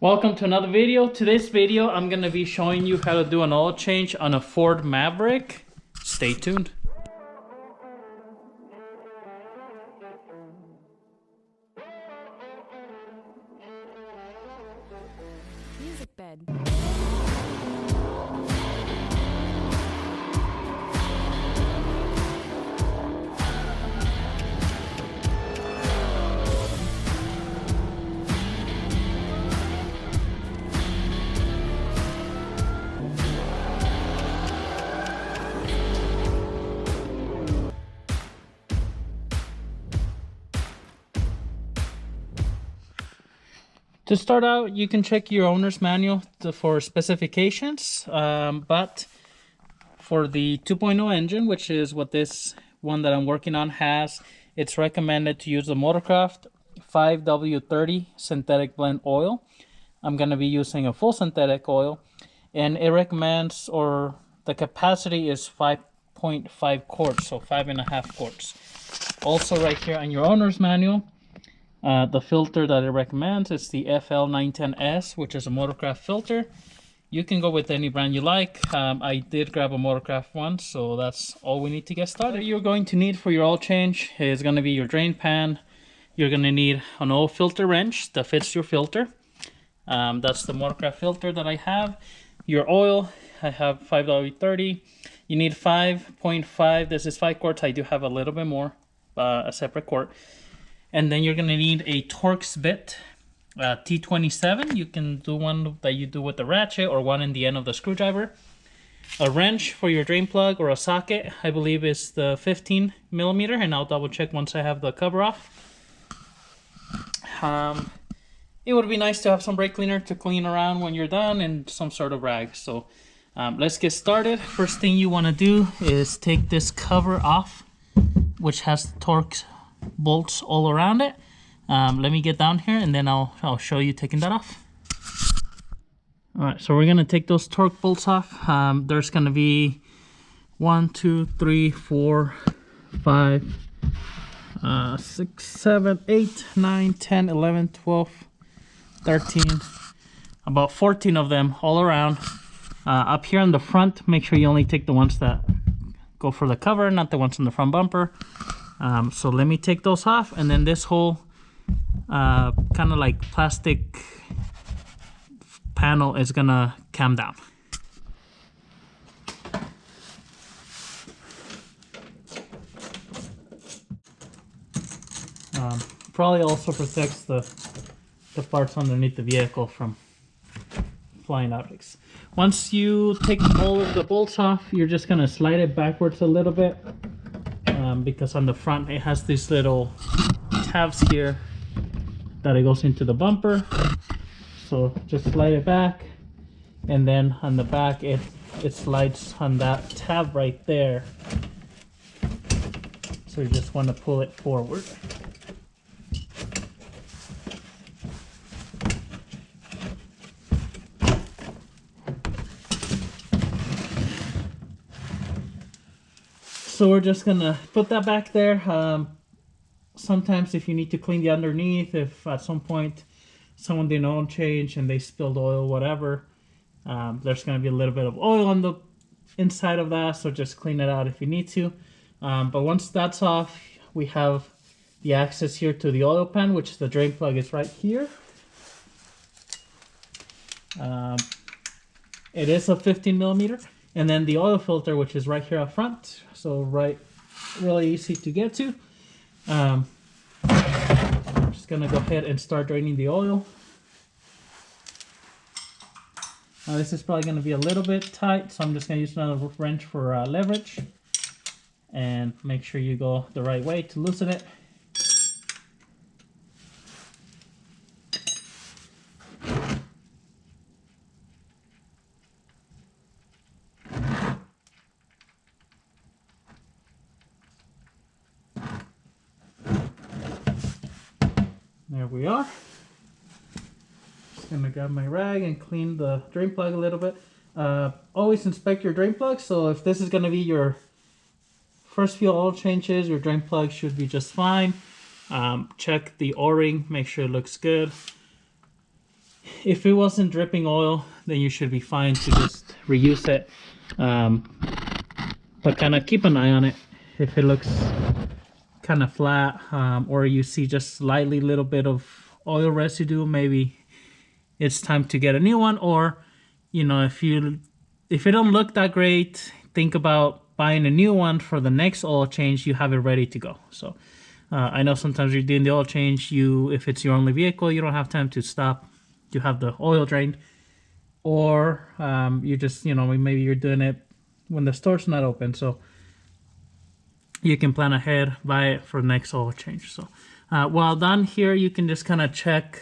Welcome to another video. Today's video, I'm going to be showing you how to do an oil change on a Ford Maverick. Stay tuned. Music bed. To start out, you can check your owner's manual for specifications, but for the 2.0 engine, which is what this one that I'm working on has, it's recommended to use the Motorcraft 5W30 synthetic blend oil. I'm going to be using a full synthetic oil, and it recommends, or the capacity is 5.5 quarts, so 5.5 quarts. Also right here on your owner's manual, the filter that it recommends is the FL910S, which is a Motorcraft filter. You can go with any brand you like. I did grab a Motorcraft one, so that's all we need to get started. What you're going to need for your oil change is going to be your drain pan. You're going to need an oil filter wrench that fits your filter. That's the Motorcraft filter that I have. Your oil, I have 5W30. You need 5.5. This is 5 quarts. I do have a little bit more, a separate quart. And then you're going to need a Torx bit, T27. You can do one that you do with the ratchet or one in the end of the screwdriver. A wrench for your drain plug or a socket, I believe is the 15 millimeter, and I'll double check once I have the cover off. It would be nice to have some brake cleaner to clean around when you're done and some sort of rag. So let's get started. First thing you want to do is take this cover off, which has the Torx bolts all around it. Let me get down here and then I'll show you taking that off. Alright, so we're gonna take those Torx bolts off. There's gonna be 1, 2, 3, 4, 5, 6, 7, 8, 9, 10, 11, 12, 13, about 14 of them all around. Up here on the front, make sure you only take the ones that go for the cover, not the ones on the front bumper. So let me take those off, and then this whole kind of like plastic panel is gonna cam down. Probably also protects the parts underneath the vehicle from flying objects. Once you take all of the bolts off, you're just gonna slide it backwards a little bit. Because on the front it has these little tabs here that it goes into the bumper, so just slide it back, and then on the back it slides on that tab right there, so you just want to pull it forward. So we're just gonna put that back there. Sometimes if you need to clean the underneath, if at some point someone did an oil change and they spilled oil, whatever, there's gonna be a little bit of oil on the inside of that, so just clean it out if you need to. But once that's off, we have the access here to the oil pan, which the drain plug is right here. It is a 15 millimeter. And then the oil filter, which is right here up front, so really easy to get to. I'm just gonna go ahead and start draining the oil. Now this is probably gonna be a little bit tight, so I'm just gonna use another wrench for leverage, and make sure you go the right way to loosen it. There we are. Just gonna grab my rag and clean the drain plug a little bit. Always inspect your drain plug, so if this is gonna be your first few oil changes, your drain plug should be just fine. Check the O-ring, make sure it looks good. If it wasn't dripping oil, then you should be fine to just reuse it. But kind of keep an eye on it. If it looks kind of flat, or you see just slightly little bit of oil residue, maybe it's time to get a new one. Or, you know, if it don't look that great, think about buying a new one for the next oil change. You have it ready to go. So I know sometimes you're doing the oil change, if it's your only vehicle, you don't have time to stop to have the oil drained. Or you just, you know, maybe you're doing it when the store's not open. So you can plan ahead, buy it for the next oil change. So while done here, you can just kind of check,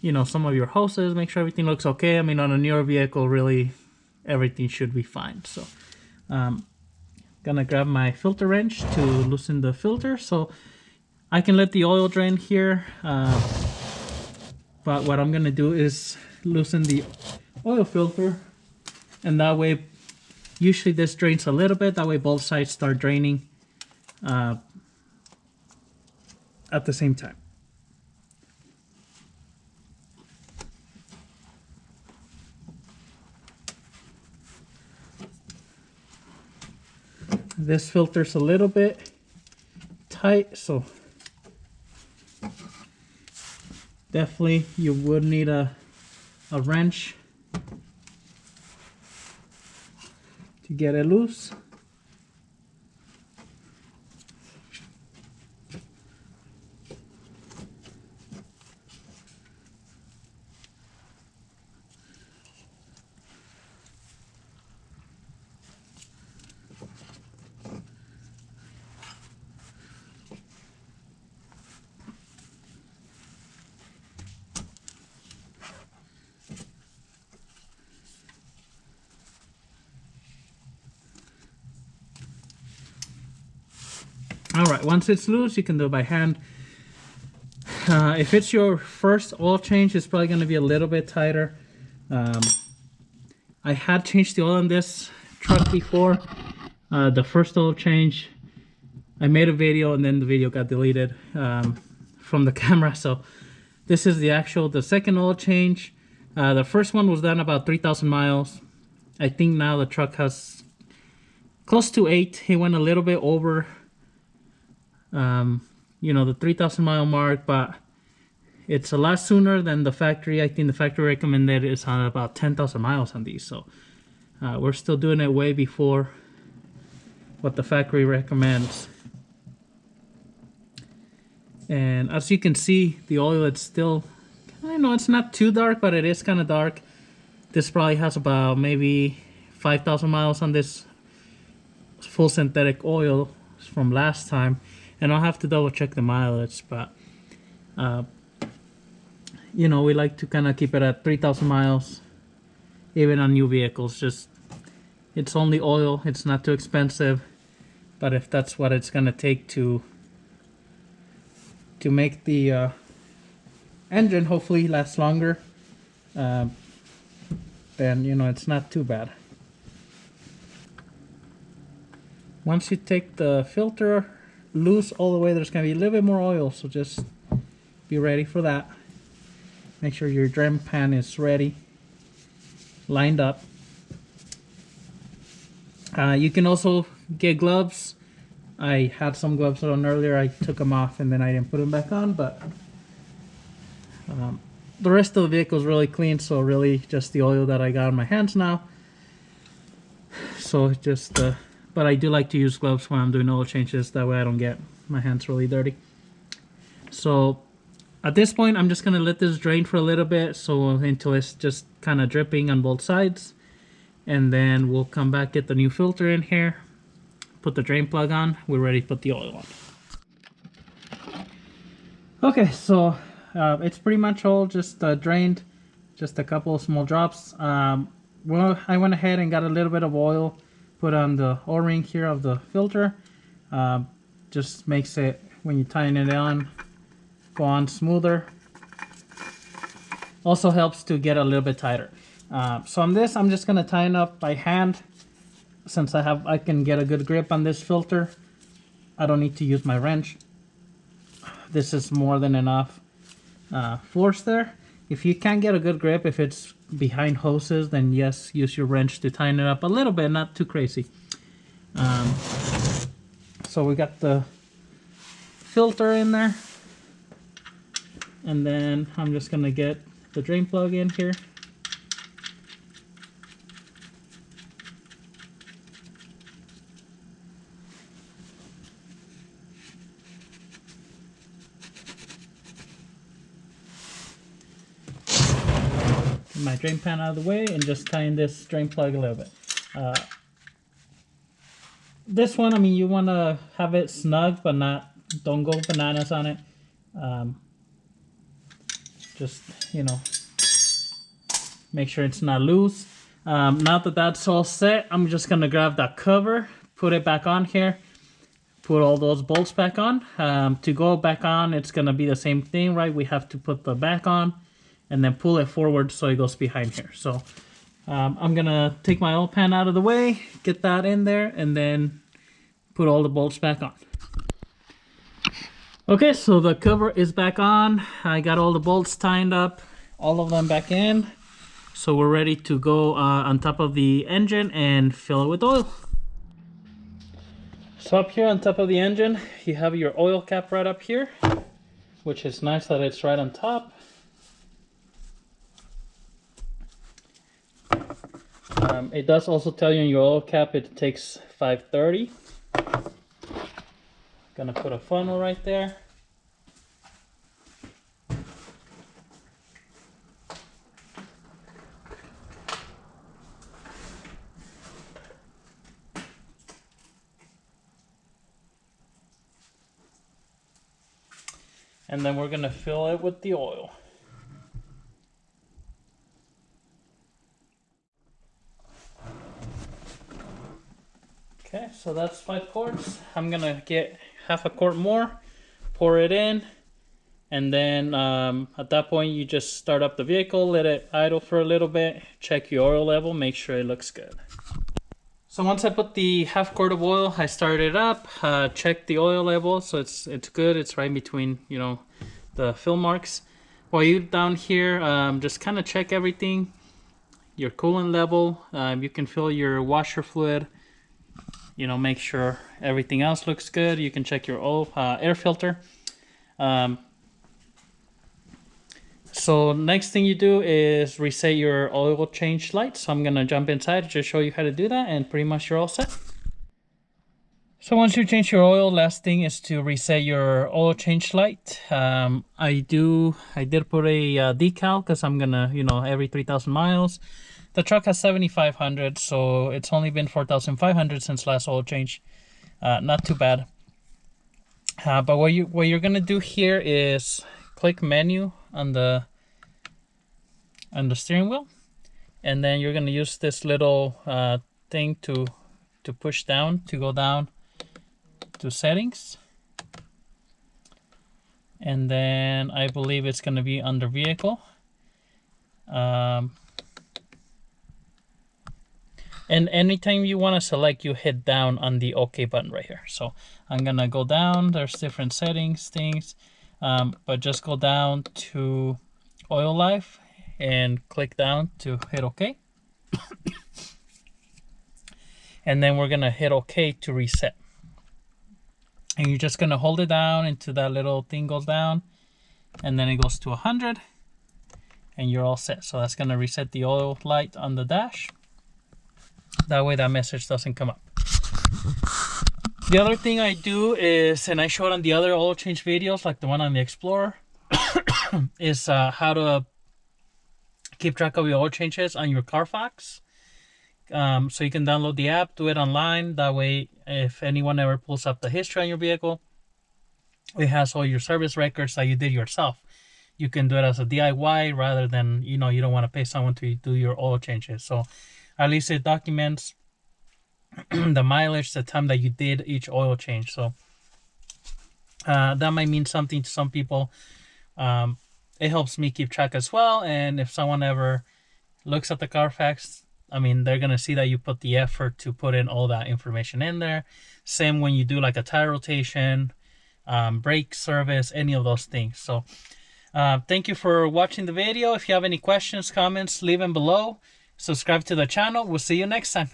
you know, some of your hoses, make sure everything looks okay. I mean, on a newer vehicle, really everything should be fine. So gonna grab my filter wrench to loosen the filter so I can let the oil drain here. But what I'm gonna do is loosen the oil filter, and that way, usually this drains a little bit, that way both sides start draining at the same time. This filter's a little bit tight, so definitely you would need a wrench to get it loose. All right, once it's loose, you can do it by hand. If it's your first oil change, it's probably going to be a little bit tighter. I had changed the oil in this truck before. The first oil change, I made a video and then the video got deleted from the camera. So this is the second oil change. The first one was done about 3,000 miles. I think now the truck has close to 8. He went a little bit over you know, the 3,000 mile mark, but it's a lot sooner than the factory. I think the factory recommended is on about 10,000 miles on these. So we're still doing it way before what the factory recommends. And as you can see, the oil, it's still, I know it's not too dark, but it is kind of dark. This probably has about maybe 5,000 miles on this full synthetic oil from last time. And I'll have to double check the mileage, but you know, we like to kind of keep it at 3,000 miles, even on new vehicles. Just, it's only oil, it's not too expensive, but if that's what it's gonna take to make the engine hopefully last longer, then, you know, it's not too bad. Once you take the filter loose all the way, there's going to be a little bit more oil, so just be ready for that. Make sure your drain pan is ready, lined up. You can also get gloves. I had some gloves on earlier. I took them off and then I didn't put them back on, but the rest of the vehicle is really clean, so really just the oil that I got on my hands now. So just but I do like to use gloves when I'm doing oil changes, that way I don't get my hands really dirty. So at this point, I'm just gonna let this drain for a little bit, so until it's just kind of dripping on both sides, and then we'll come back, get the new filter in here, put the drain plug on, we're ready to put the oil on. Okay, so it's pretty much all just drained, just a couple of small drops. Well, I went ahead and got a little bit of oil, put on the O-ring here of the filter. Just makes it, when you tighten it on, go on smoother. Also helps to get a little bit tighter. So on this, I'm just gonna tighten up by hand, since I can get a good grip on this filter. I don't need to use my wrench. This is more than enough force there. If you can't get a good grip, if it's behind hoses, then yes, use your wrench to tighten it up a little bit, not too crazy. So we got the filter in there, and then I'm just gonna get the drain plug in here. My drain pan out of the way and just tighten this drain plug a little bit. This one, I mean, you want to have it snug, but don't go bananas on it. Just, you know, make sure it's not loose. Now that that's all set, I'm just gonna grab that cover, put it back on here, put all those bolts back on. To go back on, it's gonna be the same thing, right? We have to put the back on and then pull it forward so it goes behind here. So I'm gonna take my oil pan out of the way, get that in there, and then put all the bolts back on. Okay, so the cover is back on. I got all the bolts tightened up, all of them back in. So we're ready to go on top of the engine and fill it with oil. So up here on top of the engine, you have your oil cap right up here, which is nice that it's right on top. It does also tell you in your oil cap it takes 530. Gonna put a funnel right there. And then we're gonna fill it with the oil. Okay, so that's 5 quarts. I'm gonna get half a quart more, pour it in, and then at that point you just start up the vehicle, let it idle for a little bit, check your oil level, make sure it looks good. So once I put the half quart of oil, I started it up, checked the oil level, so it's good. It's right between, you know, the fill marks. While you're down here, just kind of check everything, your coolant level. You can fill your washer fluid. You know, make sure everything else looks good. You can check your oil, air filter. So next thing you do is reset your oil change light. So I'm gonna jump inside to just show you how to do that, and pretty much you're all set. So once you change your oil, last thing is to reset your oil change light. I did put a decal because I'm gonna, you know, every 3,000 miles. The truck has 7,500, so it's only been 4,500 since last oil change. Not too bad. But what you're gonna do here is click menu on the steering wheel, and then you're gonna use this little thing to push down, to go down to settings, and then I believe it's gonna be under vehicle. And anytime you want to select, you hit down on the OK button right here. So I'm gonna go down. There's different settings, things, but just go down to oil life and click down to hit OK. And then we're gonna hit OK to reset. And you're just gonna hold it down until that little thing goes down, and then it goes to 100, and you're all set. So that's gonna reset the oil light on the dash. That way that message doesn't come up. The other thing I do is, and I showed on the other oil change videos, like the one on the Explorer, is how to keep track of your oil changes on your Carfax. So you can download the app, do it online. That way, if anyone ever pulls up the history on your vehicle, it has all your service records that you did yourself. You can do it as a DIY rather than, you know, you don't want to pay someone to do your oil changes. So at least it documents the mileage, the time that you did each oil change. So that might mean something to some people. It helps me keep track as well. And if someone ever looks at the Carfax, I mean, they're going to see that you put the effort to put in all that information in there. Same when you do like a tire rotation, brake service, any of those things. So Thank you for watching the video. If you have any questions, comments, leave them below. Subscribe to the channel. We'll see you next time.